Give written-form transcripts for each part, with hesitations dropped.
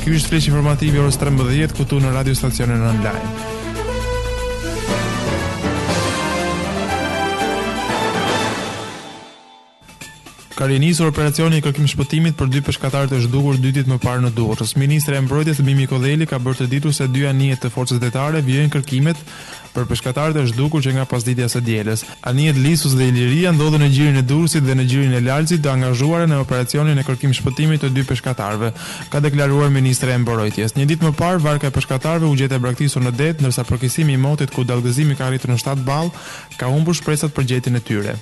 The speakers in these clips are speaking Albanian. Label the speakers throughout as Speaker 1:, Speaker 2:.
Speaker 1: Ky është flesh informativ i orës 13 këtu në radiostacionin online. Ka rinisur operacioni i kërkim shpëtimit për 2 peshkatarë të zhdukur 2 ditë më parë në Durrës. Ministri i Mbrojtjes Mimi Kodheli ka bërë të ditur se 2 anijet të forcës detare vijojnë kërkimet për peshkatarët e zhdukur që nga pasditja së dielës. Anijet Lisus dhe Iliria ndodhen në gjirin e Durrësit dhe në gjirin e Lalësit, të angazhuara në operacionin e kërkim shpëtimit të 2 peshkatarëve, ka deklaruar ministri i Mbrojtjes. Një ditë më parë, varka e peshkatarëve u gjetë e braktisur në det, ndërsa përkisimi i motit ku dallgëzimi ka arritur në 7 ball ka humbur shpresat për gjetjen e tyre.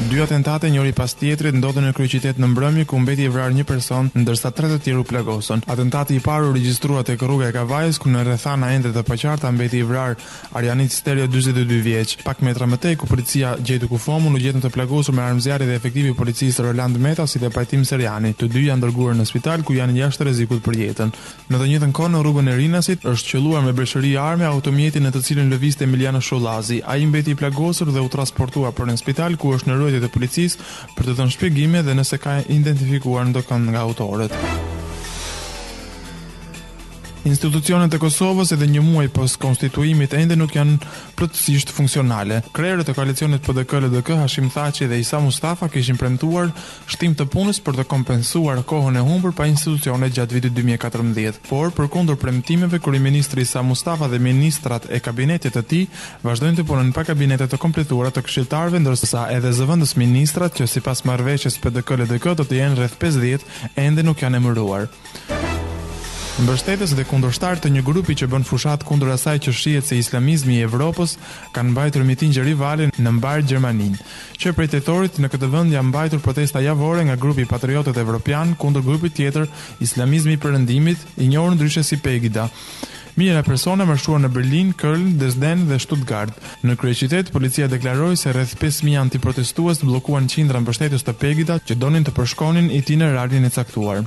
Speaker 1: 2 atentate njëri pas tjetrit ndodhen në kryeqytet në mbrëmje ku mbeti i vrarë 1 person, ndërsa 3 të tjerë u plagosën. Atentati i parë u regjistrua tek rruga e Kavajës ku në rrethana ende të paqarta mbeti i vrarë Arianit Stereo 42 vjeç. Pak metra më tej ku policia gjeti kufomun u gjetën të plagosur me armë zjarri dhe efektivi i policisë Roland Meta si dhe Pajtim Seriani. Të dy janë dërguar në spital ku janë jashtë rrezikut për jetën. Në të njëjtën kohë në rrugën e Rinasit është qelluar me breshëri arme automjeti në të cilin lëvizte Emiliano Shullazi. Ai mbeti i plagosur dhe u transportua për në spital ku është në rrugë të policisë për të dhënë shpjegime dhe nëse ka identifikuar ndonjë nga autorët. Institucionet e Kosovës edhe një muaj pas konstituimit ende nuk janë plotësisht funksionale. Krerët e koalicionit PDK-LDK Hashim Thaçi dhe Isa Mustafa kishin premtuar shtim të punës për të kompensuar kohën e humbur pa institucione gjatë vitit 2014. Por përkundër premtimeve, kryeministri Isa Mustafa dhe ministrat e kabinetit të tij vazhdojnë të punojnë pa kabinete të kompletuara të këshilltarëve, ndërsa edhe zëvendës ministrat që sipas marrëveshjes PDK-LDK do të jenë rreth 50 ende nuk janë emëruar. Mbështetës dhe kundërshtar të një grupi që bën fushat kundër asaj që shihet se islamizmi i Evropës kanë mbajtur mitingje rivale në mbar Gjermaninë. Që prej tetorit në këtë vend janë mbajtur protesta javore nga grupi Patriotët Evropian kundër grupit tjetër Islamizmi i Perëndimit, i njohur ndryshe si Pegida. Mijëra persona marshuan në Berlin, Köln, Dresden dhe Stuttgart. Në kryeqytet, policia deklaroi se rreth 5000 antiprotestues bllokuan qindra mbështetës të Pegida që donin të përshkonin itinerarin e caktuar.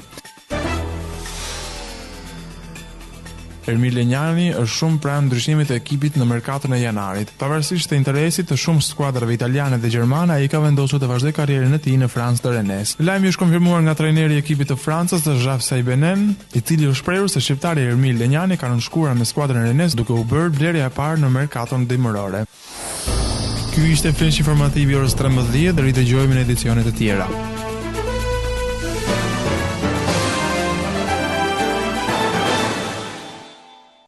Speaker 1: Ermir Lenjani është shumë pranë ndryshimit të ekipit në merkaton e janarit. Pavarësisht të interesit të shumë skuadrave italiane dhe gjermane, ai ka vendosur të vazhdojë karrierën e tij në Francë të Rennes. Lajmi është konfirmuar nga trajneri i ekipit të Francës, Jacques Saibenen, i cili u shprehur se shqiptari Ermir Lenjani ka nënshkuar me skuadrën e Rennes duke u bërë blerja e parë në merkaton dimërore. Ky ishte flesh informativ i orës 13 dhe ridëgjojmë në edicione të tjera.